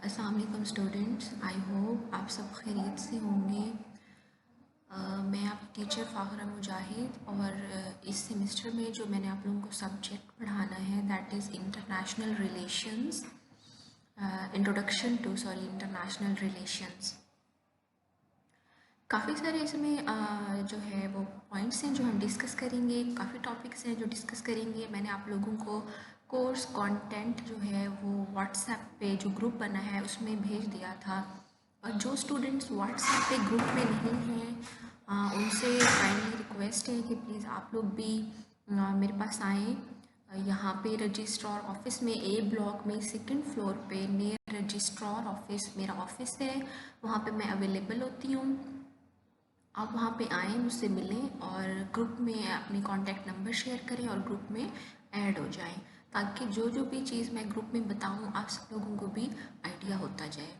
अस्सलाम वालेकुम students, I hope आप सब खैरियत से होंगे। मैं आप टीचर फ़ाखरा मुजाहिद और इस सेमेस्टर में जो मैंने आप लोगों को सब्जेक्ट पढ़ाना है that is international relations, international relations. काफ़ी सारे इसमें जो है वो पॉइंट्स हैं जो हम डिस्कस करेंगे, काफ़ी टॉपिक्स हैं जो डिस्कस करेंगे। मैंने आप लोगों को कोर्स कंटेंट जो है वो व्हाट्सएप पे जो ग्रुप बना है उसमें भेज दिया था, और जो स्टूडेंट्स व्हाट्सएप पे ग्रुप में नहीं हैं उनसे काइंडली रिक्वेस्ट है कि प्लीज़ आप लोग भी मेरे पास आएँ। यहाँ पे रजिस्ट्रार ऑफिस में ए ब्लॉक में सेकंड फ्लोर पे नियर रजिस्ट्रार ऑफिस मेरा ऑफिस है, वहाँ पे मैं अवेलेबल होती हूँ। आप वहाँ पे आएँ, मुझसे मिलें और ग्रुप में अपने कॉन्टैक्ट नंबर शेयर करें और ग्रुप में ऐड हो जाएं, ताकि जो जो भी चीज़ मैं ग्रुप में बताऊँ आप सब लोगों को भी आइडिया होता जाए।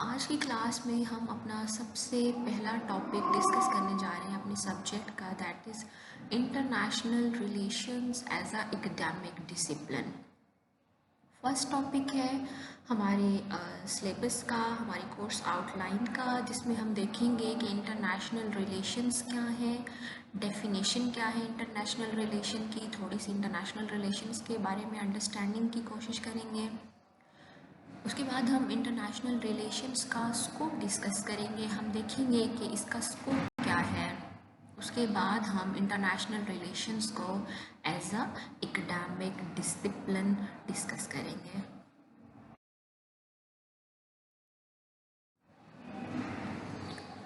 आज की क्लास में हम अपना सबसे पहला टॉपिक डिस्कस करने जा रहे हैं अपने सब्जेक्ट का, that is international relations as a academic discipline. First topic है हमारे सिलेबस का, हमारी कोर्स आउटलाइन का, जिसमें हम देखेंगे कि इंटरनेशनल रिलेशंस क्या है, डेफिनेशन क्या है इंटरनेशनल रिलेशन की, थोड़ी सी इंटरनेशनल रिलेशंस के बारे में अंडरस्टैंडिंग की कोशिश करेंगे। उसके बाद हम इंटरनेशनल रिलेशंस का स्कोप डिस्कस करेंगे, हम देखेंगे कि इसका स्कोप क्या है। उसके बाद हम इंटरनेशनल रिलेशंस को as a academic discipline discuss करेंगे।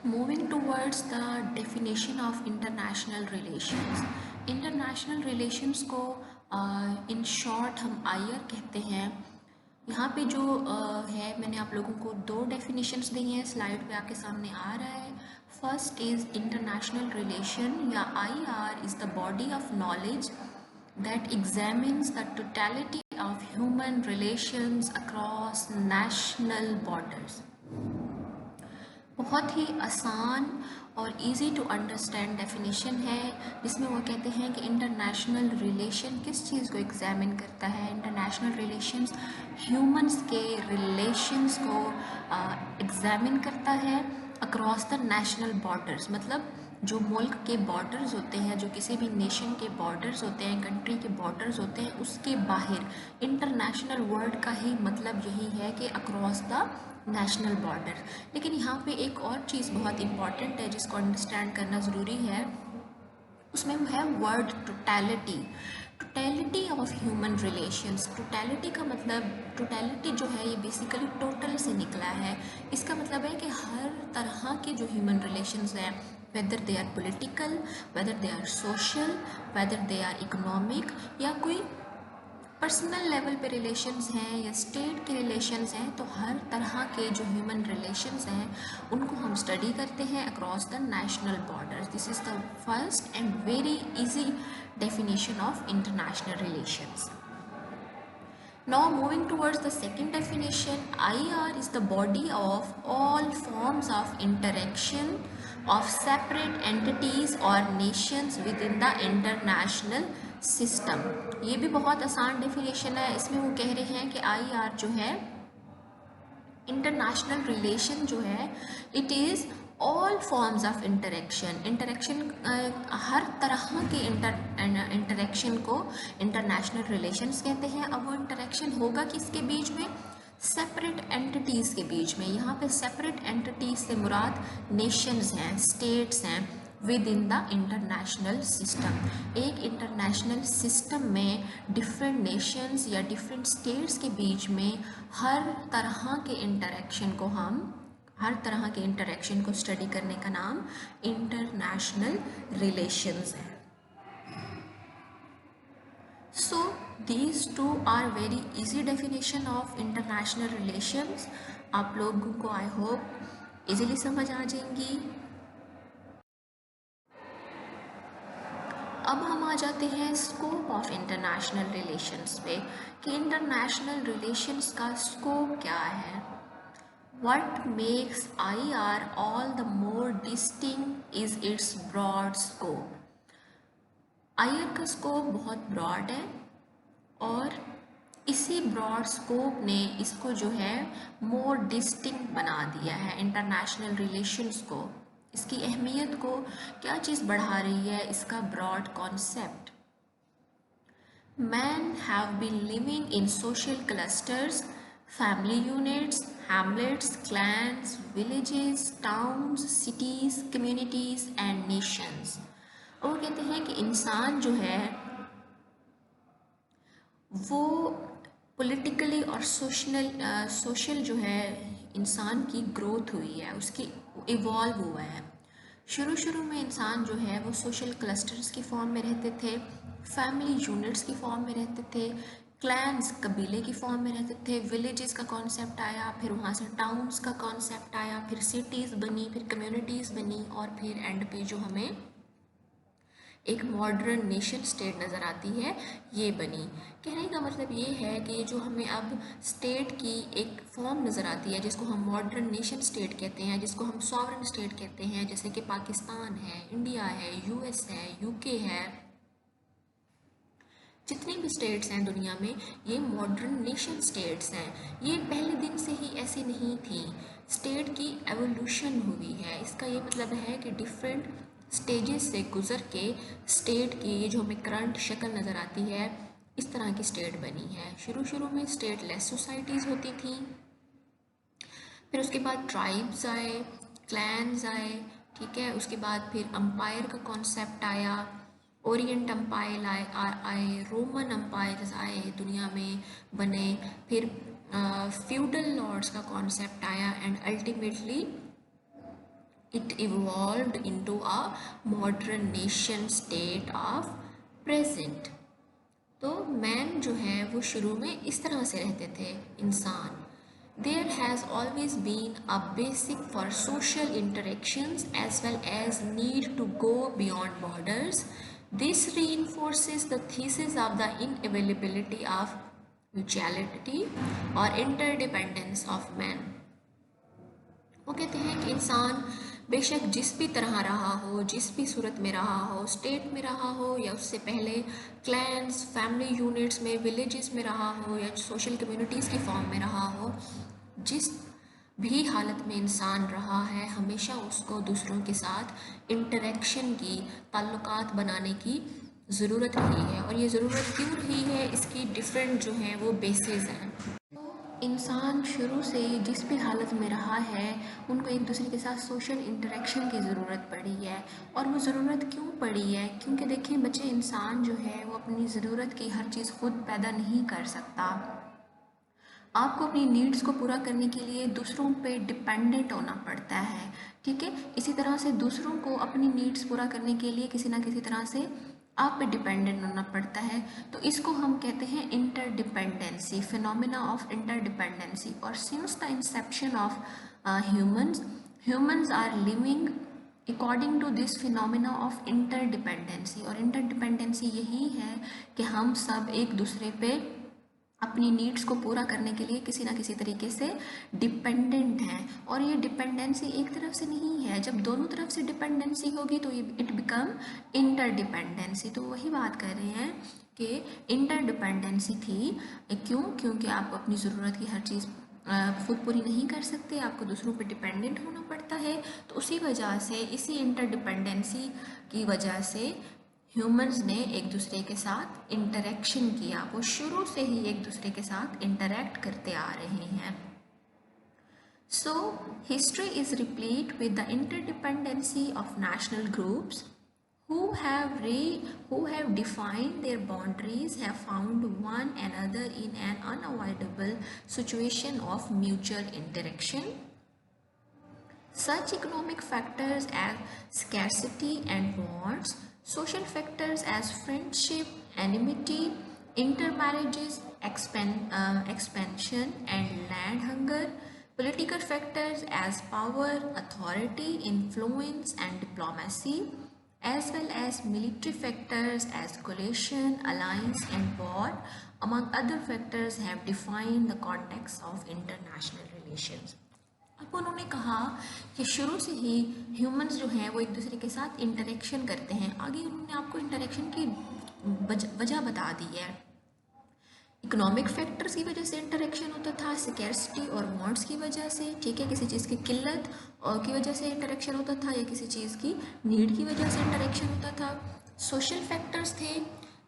Moving towards the definition of international relations. International relations को in short हम IR कहते हैं। यहाँ पे जो है मैंने आप लोगों को दो डेफिनेशंस दी हैं, स्लाइड पे आपके सामने आ रहा है। फर्स्ट इज़ इंटरनेशनल रिलेशन या IR is the body of knowledge that examines the totality of human relations across national borders. बहुत ही आसान और इजी टू अंडरस्टैंड डेफिनेशन है, जिसमें वो कहते हैं कि इंटरनेशनल रिलेशन किस चीज़ को एग्जामिन करता है। इंटरनेशनल रिलेशंस ह्यूमंस के रिलेशंस को एग्जामिन करता है अक्रॉस द नेशनल बॉर्डर्स, मतलब जो मुल्क के बॉर्डर्स होते हैं, जो किसी भी नेशन के बॉर्डर्स होते हैं, कंट्री के बॉर्डर्स होते हैं, उसके बाहर इंटरनेशनल वर्ड का ही मतलब यही है कि अक्रॉस द नेशनल बॉर्डर। लेकिन यहाँ पे एक और चीज़ बहुत इम्पॉर्टेंट है जिसको अंडरस्टैंड करना ज़रूरी है, उसमें वो है word totality. Totality of human relations. Totality का मतलब, टोटैलिटी जो है ये बेसिकली टोटल से निकला है। इसका मतलब है कि हर तरह के जो ह्यूमन रिलेशंस हैं, whether they are political, whether they are social, whether they are economic, या कोई पर्सनल लेवल पे रिलेशंस हैं या स्टेट के रिलेशंस हैं, तो हर तरह के जो ह्यूमन रिलेशंस हैं उनको हम स्टडी करते हैं across the national borders. This is the first and very easy definition of international relations. Now moving towards the second definition, IR is the body of all forms of interaction of separate entities or nations within the international system. ये भी बहुत आसान definition है। इसमें वो कह रहे हैं कि IR जो है इंटरनेशनल रिलेशन जो है, it is all forms of interaction. Interaction हर तरह के इंटरेक्शन को इंटरनेशनल रिलेशंस कहते हैं। अब वो इंटरेक्शन होगा किसके बीच में? सेपरेट एंटिटीज़ के बीच में। यहाँ पे सेपरेट एंटिटीज़ से मुराद नेशंस हैं, स्टेट्स हैं with in the international system. एक इंटरनेशनल सिस्टम में डिफरेंट नेशंस या डिफरेंट स्टेट्स के बीच में हर तरह के इंटरेक्शन को स्टडी करने का नाम इंटरनेशनल रिलेशंस है। So these two are very easy definition of international relations. आप लोगों को आई होप इजीली समझ आ जाएंगी। अब हम आ जाते हैं स्कोप ऑफ इंटरनेशनल रिलेशंस पे, कि इंटरनेशनल रिलेशंस का स्कोप क्या है। What makes IR all the more distinct is its broad scope. IR का स्कोप बहुत ब्रॉड है और इसी ब्रॉड स्कोप ने इसको जो है मोर डिस्टिंक्ट बना दिया है इंटरनेशनल रिलेशंस को। इसकी अहमियत को क्या चीज़ बढ़ा रही है, इसका broad concept. Men have been living in social clusters, family units, hamlets, clans, villages, towns, cities, communities and nations। और वो कहते हैं कि इंसान जो है वो पॉलिटिकली और सोशल जो है इंसान की ग्रोथ हुई है, उसकी इवॉल्व हुआ है। शुरू में इंसान जो है वो सोशल क्लस्टर्स की फॉर्म में रहते थे, फैमिली यूनिट्स की फॉर्म में रहते थे, क्लैंस कबीले की फॉर्म में रहते थे, विलेजेस का कॉन्सेप्ट आया, फिर वहाँ से टाउन्स का कॉन्सेप्ट आया, फिर सिटीज़ बनी, फिर कम्युनिटीज़ बनी, और फिर एंड पे जो हमें एक मॉडर्न नेशन स्टेट नज़र आती है ये बनी। कहने का मतलब ये है कि जो हमें अब स्टेट की एक फॉर्म नज़र आती है जिसको हम मॉडर्न नेशन स्टेट कहते हैं, जिसको हम सॉवरेन स्टेट कहते हैं, जैसे कि पाकिस्तान है, इंडिया है, यूएस है, यूके है, जितनी भी स्टेट्स हैं दुनिया में ये मॉडर्न नेशन स्टेट्स हैं। ये पहले दिन से ही ऐसी नहीं थी, स्टेट की एवोल्यूशन हुई है। इसका ये मतलब है कि डिफरेंट स्टेजेस से गुजर के स्टेट की ये जो हमें करंट शक्ल नज़र आती है इस तरह की स्टेट बनी है। शुरू में स्टेट लेस सोसाइटीज़ होती थी, फिर उसके बाद ट्राइब्स आए, क्लैंस आए, ठीक है, उसके बाद फिर अम्पायर का कॉन्सेप्ट आया, ओरिएंट अम्पायर आए, रोमन अम्पायर्स आए दुनिया में बने, फिर फ्यूडल लॉर्ड्स का कॉन्सेप्ट आया and ultimately it evolved into a modern nation state of present। तो मैन जो है वो शुरू में इस तरह से रहते थे इंसान। There has always been a basic for social interactions as well as need to go beyond borders। This reinforces the thesis of the inavailability of mutuality or interdependence of man। वो कहते हैं कि इंसान बेशक जिस भी तरह रहा हो, जिस भी सूरत में रहा हो, स्टेट में रहा हो या उससे पहले क्लैंस, फैमिली यूनिट्स में, विलेजेस में रहा हो या सोशल कम्युनिटीज़ की फॉर्म में रहा हो, जिस भी हालत में इंसान रहा है हमेशा उसको दूसरों के साथ इंटरेक्शन की, ताल्लुकात बनाने की ज़रूरत रही है। और ये ज़रूरत क्यों रही है, इसकी डिफरेंट जो हैं वो बेसिस हैं। इंसान शुरू से जिस भी हालत में रहा है उनको एक दूसरे के साथ सोशल इंटरेक्शन की ज़रूरत पड़ी है। और वो ज़रूरत क्यों पड़ी है, क्योंकि देखिए बच्चे, इंसान जो है वो अपनी ज़रूरत की हर चीज़ खुद पैदा नहीं कर सकता। आपको अपनी नीड्स को पूरा करने के लिए दूसरों पे डिपेंडेंट होना पड़ता है, ठीक है। इसी तरह से दूसरों को अपनी नीड्स पूरा करने के लिए किसी ना किसी तरह से आप पे डिपेंडेंट होना पड़ता है। तो इसको हम कहते हैं इंटरडिपेंडेंसी, फिनोमेना ऑफ इंटरडिपेंडेंसी। और since the inception of humans are living according to this phenomena of interdependency. और इंटरडिपेंडेंसी यही है कि हम सब एक दूसरे पे अपनी नीड्स को पूरा करने के लिए किसी ना किसी तरीके से डिपेंडेंट हैं। और ये डिपेंडेंसी एक तरफ से नहीं है, जब दोनों तरफ से डिपेंडेंसी होगी तो ये इट बिकम इंटरडिपेंडेंसी। तो वही बात कर रहे हैं कि इंटरडिपेंडेंसी थी। क्यों? क्योंकि आप अपनी ज़रूरत की हर चीज़ खुद पूरी नहीं कर सकते, आपको दूसरों पर डिपेंडेंट होना पड़ता है। तो उसी वजह से, इसी इंटरडिपेंडेंसी की वजह से ह्यूमंस ने एक दूसरे के साथ इंटरेक्शन किया। वो शुरू से ही एक दूसरे के साथ इंटरेक्ट करते आ रहे हैं। So history is replete with the interdependency of national groups who have defined their boundaries, have found one another in an unavoidable situation of mutual interaction। Such economic factors as scarcity and wants, social factors as friendship, enmity, intermarriages, expansion and land hunger, political factors as power, authority, influence and diplomacy, as well as military factors as coalition, alliance and war, among other factors, have defined the context of international relations। अब उन्होंने कहा कि शुरू से ही humans जो हैं वो एक दूसरे के साथ इंटरेक्शन करते हैं। आगे उन्होंने आपको इंटरेक्शन की वजह बता दी है इकोनॉमिक फैक्टर्स की वजह से इंटरेक्शन होता था, स्कैर्सिटी और वांट्स की वजह से, ठीक है, किसी चीज़ की किल्लत और की वजह से इंटरेक्शन होता था, या किसी चीज़ की नीड की वजह से इंटरेक्शन होता था। सोशल फैक्टर्स थे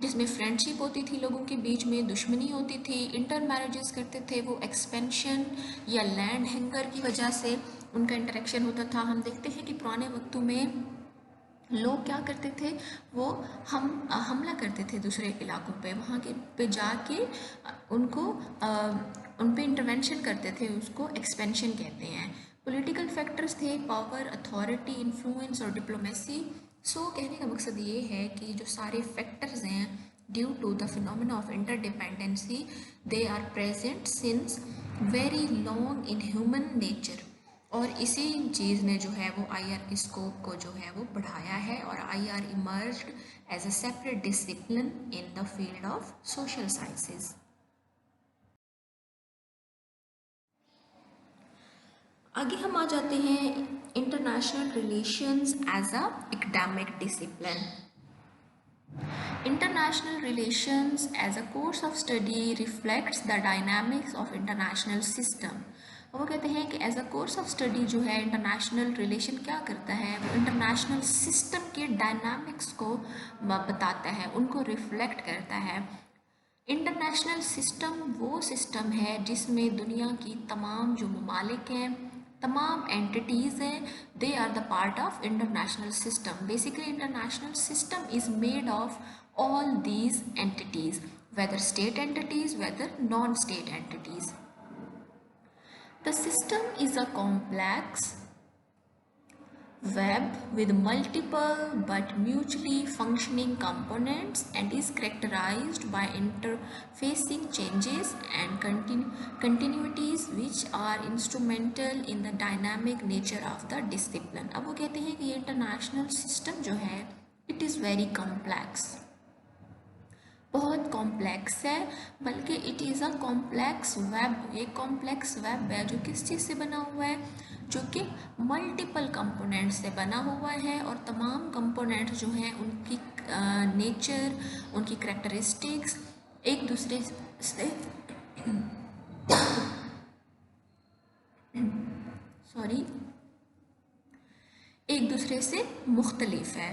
जिसमें फ्रेंडशिप होती थी लोगों के बीच में, दुश्मनी होती थी, इंटर मैरिजेस करते थे वो एक्सपेंशन या लैंड हैंगर की वजह से उनका इंटरेक्शन होता था। हम देखते हैं कि पुराने वक्तों में लोग क्या करते थे, वो हमला करते थे दूसरे इलाकों पे, वहाँ के पे जाके उनको उन पे इंटरवेंशन करते थे, उसको एक्सपेंशन कहते हैं। पॉलिटिकल फैक्टर्स थे, पावर, अथॉरिटी, इन्फ्लुएंस और डिप्लोमेसी। सो कहने का मकसद ये है कि जो सारे फैक्टर्स हैं due to the phenomena of interdependency, they are present since very long in human nature. और इसी चीज़ ने जो है वो आईआर स्कोप को जो है वो बढ़ाया है, और IR emerged as a separate discipline in the field of social sciences. आगे हम आ जाते हैं international relations as a academic discipline. International relations as a course of study reflects the dynamics of international system। वो कहते हैं कि as a course of study जो है इंटरनेशनल रिलेशन क्या करता है, वो इंटरनेशनल सिस्टम के डायनामिक्स को बताता है, उनको रिफ्लेक्ट करता है। इंटरनेशनल सिस्टम वो सिस्टम है जिसमें दुनिया की तमाम जो ममालिक हैं, तमाम एंटिटीज़ हैं, they are the part of international system. Basically international system is made of all these entities, whether state entities, whether non-state entities. The system is a complex web with multiple but mutually functioning components and is characterized by interfacing changes and continuities which are instrumental in the dynamic nature of the discipline। अब वो कहते हैं कि ये international system जो है it is very complex, बहुत complex है, बल्कि it is a complex web. एक कॉम्प्लेक्स वेब है जो किस चीज़ से बना हुआ है, जो कि मल्टीपल कंपोनेंट्स से बना हुआ है, और तमाम कंपोनेंट्स जो हैं उनकी नेचर, उनकी करेक्टरिस्टिक्स एक दूसरे से सॉरी एक दूसरे से मुख्तलिफ है।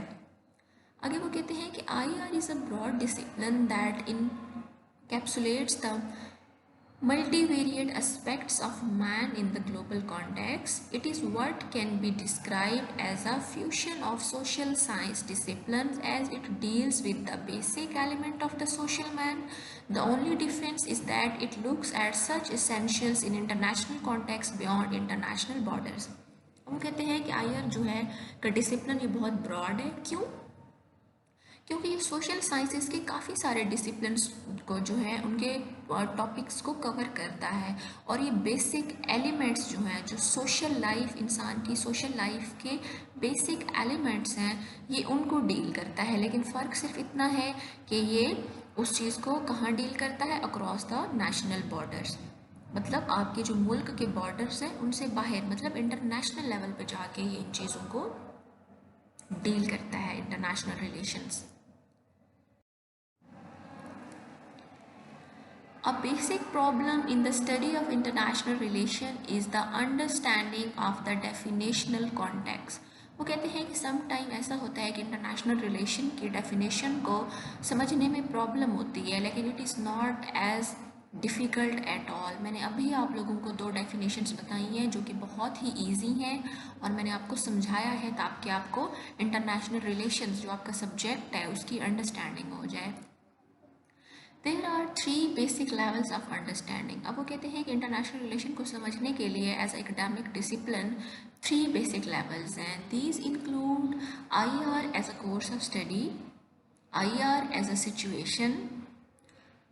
आगे वो कहते हैं कि IR is a broad discipline that encapsulates the multivariate aspects of man in the global context. It is what can be described as a fusion of social science disciplines as it deals with the basic element of the social man. The only difference is that it looks at such essentials in international context beyond international borders। वो कहते हैं कि IR जो है का discipline ये बहुत broad है। क्यों? क्योंकि ये सोशल साइंसेस के काफ़ी सारे डिसिप्लिन्स को जो है उनके टॉपिक्स को कवर करता है, और ये बेसिक एलिमेंट्स जो हैं, जो सोशल लाइफ, इंसान की सोशल लाइफ के बेसिक एलिमेंट्स हैं, ये उनको डील करता है। लेकिन फ़र्क सिर्फ इतना है कि ये उस चीज़ को कहाँ डील करता है, अक्रॉस द नेशनल बॉर्डर्स, मतलब आपके जो मुल्क के बॉर्डर्स हैं उनसे बाहर, मतलब इंटरनेशनल लेवल पे जाके ये इन चीज़ों को डील करता है, international relations. A basic problem in the study of international relation is the understanding of the definitional context। वो कहते हैं कि सम टाइम ऐसा होता है कि इंटरनेशनल रिलेशन की डेफिनेशन को समझने में प्रॉब्लम होती है, लेकिन it is not as difficult at all. मैंने अभी आप लोगों को दो डेफिनेशंस बताई हैं जो कि बहुत ही ईजी हैं, और मैंने आपको समझाया है ताकि आपको इंटरनेशनल रिलेशंस जो आपका सब्जेक्ट है उसकी अंडरस्टैंडिंग हो जाए। There are 3 basic levels of understanding. अब वो कहते हैं कि इंटरनेशनल रिलेशन को समझने के लिए as academic discipline 3 basic levels हैं। These include I R as a course of study, I R as a situation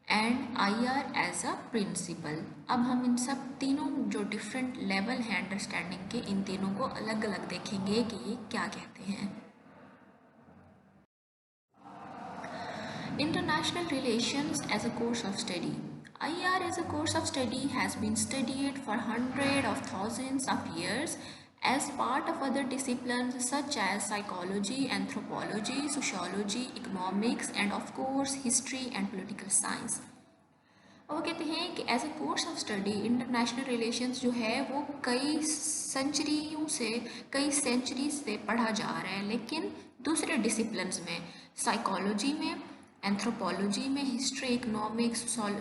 and I R as a principle. अब हम इन सब तीनों जो डिफरेंट लेवल हैं अंडरस्टैंडिंग के, इन तीनों को अलग अलग देखेंगे कि ये क्या कहते हैं। International relations as a course of study. IR as a course of study has been studied for hundreds of thousands of years as part of other disciplines such as psychology, anthropology, sociology, economics, and of course history and political science। और वो कहते हैं कि as a course of study international relations जो है वो कई century से पढ़ा जा रहा है, लेकिन दूसरे डिसिप्लिन्स में, साइकोलॉजी में, एंथ्रोपोलॉजी में, हिस्ट्री, इकोनॉमिक्स,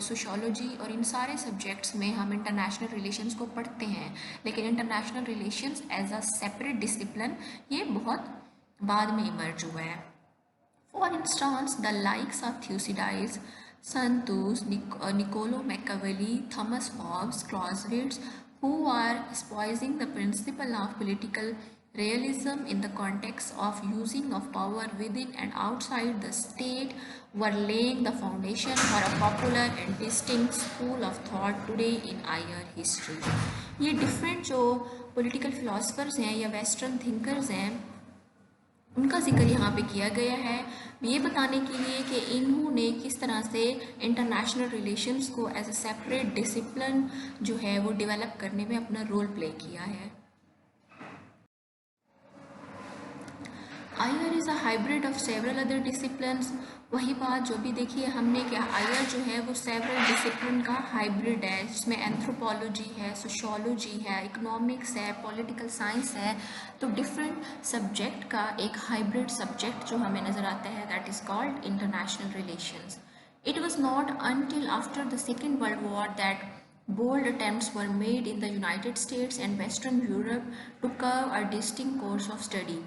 सोशोलॉजी और इन सारे सब्जेक्ट्स में हम इंटरनेशनल रिलेशंस को पढ़ते हैं, लेकिन international relations as a separate discipline ये बहुत बाद में इमर्ज हुआ है। For instance, the likes of Thucydides, Santos, Niccolo Machiavelli, Thomas Hobbes, Clausewitz, who are espousing the principle of political realism in the context of using of power within and outside the state, were laying the foundation for a popular and distinct school of thought today in higher history. ये different जो political philosophers हैं या western thinkers हैं उनका जिक्र यहाँ पे किया गया है, ये बताने के लिए कि इन्होंने किस तरह से इंटरनेशनल रिलेशंस को एज अ सेपरेट डिसिप्लिन जो है वो डेवलप करने में अपना रोल प्ले किया है। IR is a hybrid of several other disciplines. वही बात जो भी देखिए हमने कि आईआर जो है वो सेवरल डिसिप्लिन का हाइब्रिड है, जिसमें एंथ्रोपोलॉजी है, सोशोलॉजी है, इकोनॉमिक्स है, पॉलिटिकल साइंस है, तो डिफरेंट सब्जेक्ट का एक हाइब्रिड सब्जेक्ट जो हमें नज़र आता है, that is called international relations. It was not until after the Second World War that bold attempts were made in the United States and Western Europe to carve a distinct course of study.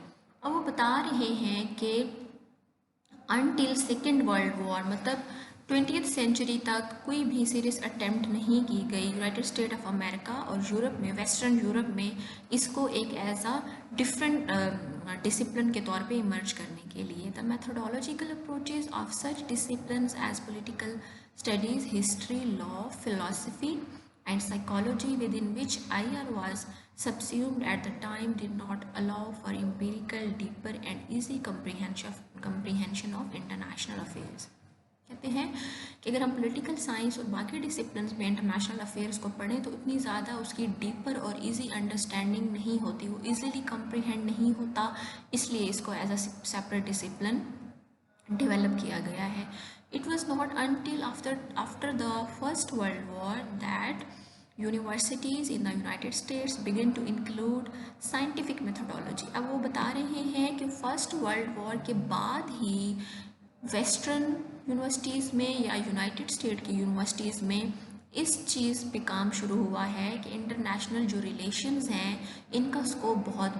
अब वो बता रहे हैं कि until second world war मतलब 20th century तक कोई भी सीरियस अटेम्प्ट नहीं की गई यूनाइटेड स्टेट ऑफ अमेरिका और यूरोप में, वेस्टर्न यूरोप में, इसको एक एज अ डिफरेंट डिसिप्लिन के तौर पे इमर्ज करने के लिए। The methodological approaches of such disciplines as political studies, history, law, philosophy and psychology within which IR was subsumed at the time did not allow for empirical, deeper and easy comprehension of international affairs. कहते हैं कि अगर हम political science और बाकी disciplines में international affairs को पढ़ें तो इतनी ज़्यादा उसकी डीपर और इजी अंडरस्टैंडिंग नहीं होती, वो इजीली कंप्रीहेंड नहीं होता, इसलिए इसको as a separate discipline develop किया गया है। It was not until after the First World War that universities in the United States began to include scientific methodology. अब वो बता रहे हैं कि फर्स्ट वर्ल्ड वॉर के बाद ही वेस्टर्न यूनिवर्सिटीज़ में या यूनाइटेड स्टेट की यूनिवर्सिटीज़ में इस चीज़ पे काम शुरू हुआ है कि इंटरनेशनल जो रिलेशंस हैं इनका स्कोप बहुत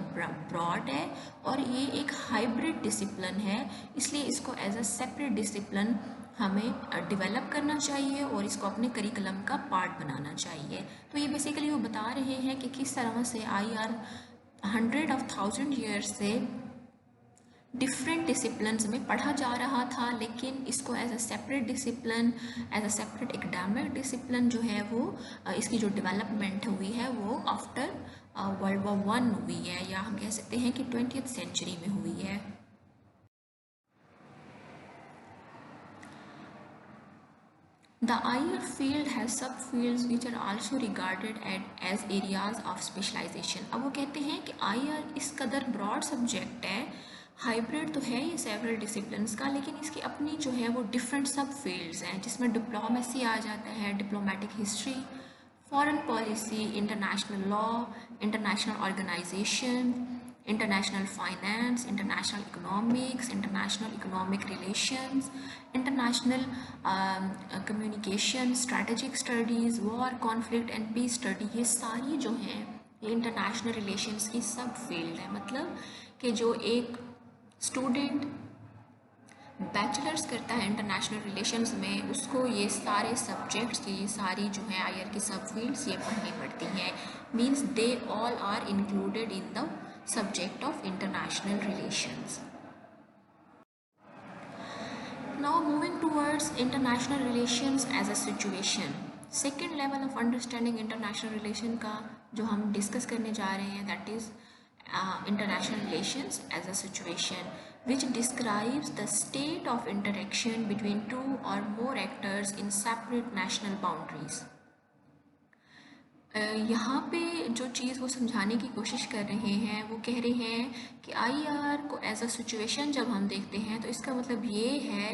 ब्रॉड है और ये एक हाइब्रिड डिसिप्लिन है, इसलिए इसको एज अ सेपरेट डिसिप्लिन हमें डेवलप करना चाहिए और इसको अपने करिकुलम का पार्ट बनाना चाहिए। तो ये बेसिकली वो बता रहे हैं कि किस तरह से IR 100,000 ईयर्स से डिफरेंट डिसिप्लिन्स में पढ़ा जा रहा था, लेकिन इसको as a separate discipline, as a separate academic discipline जो है वो इसकी जो डेवलपमेंट हुई है वो आफ्टर वर्ल्ड वॉर 1 हुई है, या हम कह सकते हैं कि 20th सेंचुरी में हुई है। The IR field has subfields which are also regarded as areas of specialization. अब वो कहते हैं कि IR इस कदर ब्रॉड सब्जेक्ट है, हाइब्रिड तो है ये सेवरल डिसिप्लिन्स का, लेकिन इसकी अपनी जो है वो डिफरेंट सब फील्ड्स हैं, जिसमें डिप्लोमेसी आ जाता है, diplomatic history, foreign policy, international law, international organisation, international finance, international economics, international economic relations, international communication, strategic studies, war, conflict and peace study, ये सारी जो हैं ये इंटरनेशनल रिलेशंस की सब फील्ड है। मतलब कि जो एक स्टूडेंट बैचलर्स करता है इंटरनेशनल रिलेशंस में, उसको ये सारे सब्जेक्ट्स, ये सारी जो है IR की सब फील्ड्स ये पढ़नी पड़ती हैं, means they all are included in the subject of international relations. Now moving towards international relations as a situation. Second level of understanding international relation का जो हम डिस्कस करने जा रहे हैं, that is international relations as a situation, which describes the state of interaction between two or more actors in separate national boundaries. यहाँ पे जो चीज़ वो समझाने की कोशिश कर रहे हैं वो कह रहे हैं कि IR को एज अ सिचुएशन जब हम देखते हैं तो इसका मतलब ये है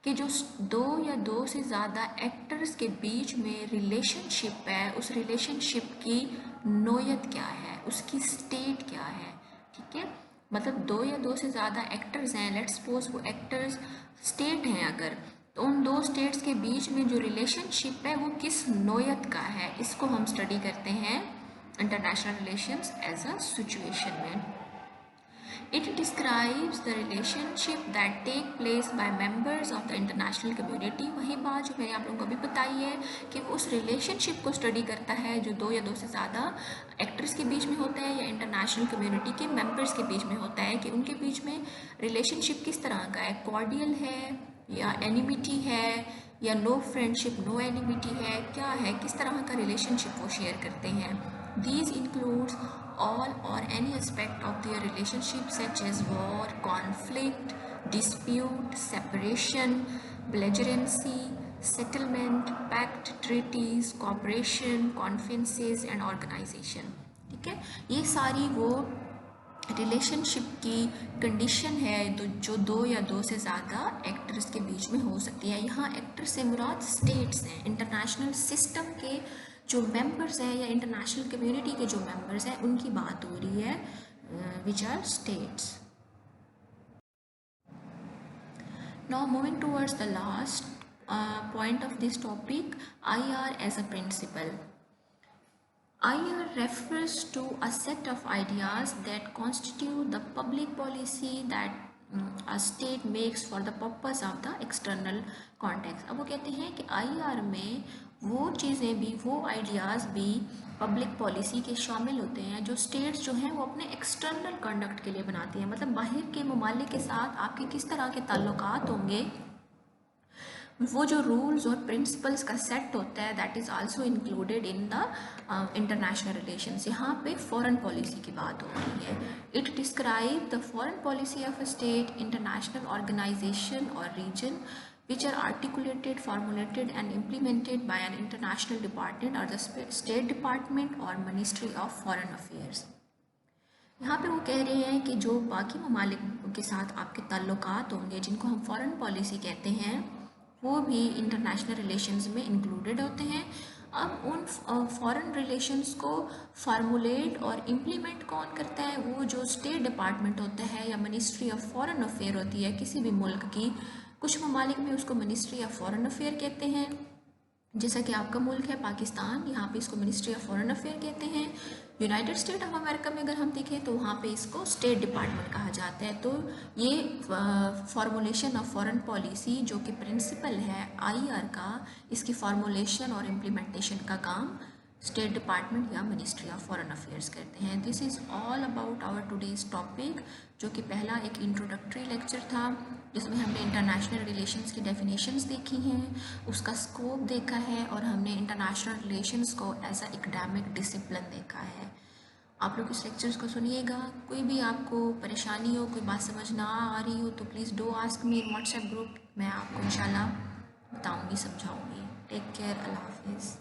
कि जो दो या दो से ज़्यादा एक्टर्स के बीच में रिलेशनशिप है, उस रिलेशनशिप की नोयत क्या है, उसकी स्टेट क्या है। ठीक है, मतलब दो या दो से ज़्यादा एक्टर्स हैं, लेट्स सपोज वो एक्टर्स स्टेट हैं अगर, तो उन दो स्टेट्स के बीच में जो रिलेशनशिप है वो किस नोयत का है, इसको हम स्टडी करते हैं international relations as a situation में। It describes the relationship that take place by members of the international community। वही बात जो मैंने आप लोगों को अभी बताई है कि वो उस रिलेशनशिप को स्टडी करता है जो दो या दो से ज़्यादा एक्टर्स के बीच में होता है या इंटरनेशनल कम्युनिटी के मेंबर्स के बीच में होता है, कि उनके बीच में रिलेशनशिप किस तरह का है, कॉर्डियल है या एनिमिटी है या नो फ्रेंडशिप नो एनिमिटी है, क्या है, किस तरह का रिलेशनशिप वो शेयर करते हैं। These includes all or any aspect of their relationship such as war, conflict, dispute, separation, belligerency, settlement, pact, treaties, cooperation, conferences and organization। ठीक है, ये सारी वो रिलेशनशिप की कंडीशन है तो जो दो या दो से ज़्यादा एक्टर्स के बीच में हो सकती है। यहाँ एक्टर्स से मुराद स्टेट्स हैं, इंटरनेशनल सिस्टम के जो मेंबर्स हैं या इंटरनेशनल कम्युनिटी के जो मेंबर्स हैं उनकी बात हो रही है, which are states. Now moving towards the last point of this topic, IR as a principle. IR refers to a set of ideas that constitute the public policy that a state makes for the purpose of the external context। अब वो कहते हैं कि IR में वो चीज़ें भी, वो आइडियाज़ भी पब्लिक पॉलिसी के शामिल होते हैं जो स्टेट्स जो हैं वो अपने एक्सटर्नल कंडक्ट के लिए बनाती हैं। मतलब बाहर के ममालिक के साथ आपके किस तरह के ताल्लुकात होंगे, वो जो रूल्स और प्रिंसिपल्स का सेट होता है, that is also included in the international relations. यहाँ पे फॉरेन पॉलिसी की बात हो रही है। It describe the foreign policy of a state, international organisation और region which are articulated, formulated and implemented by an international department or the State Department or Ministry of Foreign Affairs। यहाँ पे वो कह रहे हैं कि जो बाकी ममालिक के साथ आपके ताल्लुकात होंगे जिनको हम फॉरेन पॉलिसी कहते हैं वो भी इंटरनेशनल रिलेशंस में इंक्लूडेड होते हैं। अब उन फॉरेन रिलेशंस को फार्मूलेट और इम्प्लीमेंट कौन करता है, वो जो स्टेट डिपार्टमेंट होता है या मिनिस्ट्री ऑफ फॉरेन अफेयर होती है किसी भी मुल्क की। कुछ ममालिक में उसको मिनिस्ट्री ऑफ फॉरेन अफेयर कहते हैं, जैसा कि आपका मुल्क है पाकिस्तान, यहाँ पे इसको मिनिस्ट्री ऑफ फॉरेन अफेयर कहते हैं। यूनाइटेड स्टेट ऑफ अमेरिका में अगर हम देखें तो वहाँ पे इसको स्टेट डिपार्टमेंट कहा जाता है। तो ये फॉर्मुलेशन ऑफ फॉरेन पॉलिसी जो कि प्रिंसिपल है IR का, इसकी फॉर्मुलेशन और इम्प्लीमेंटेशन का काम स्टेट डिपार्टमेंट या मिनिस्ट्री ऑफ फॉरेन अफेयर्स करते हैं। This is all about our today's topic, जो कि पहला एक इंट्रोडक्टरी लेक्चर था जिसमें हमने इंटरनेशनल रिलेशंस की डेफिनेशंस देखी हैं, उसका स्कोप देखा है और हमने इंटरनेशनल रिलेशंस को एज अ एकेडमिक डिसिप्लिन देखा है। आप लोग इस लेक्चर्स को सुनिएगा। कोई भी आपको परेशानी हो, कोई बात समझ ना आ रही हो तो please do ask me in WhatsApp group, मैं आपको इंशाल्लाह बताऊँगी, समझाऊँगी। टेक केयर, अल्लाह हाफिज़।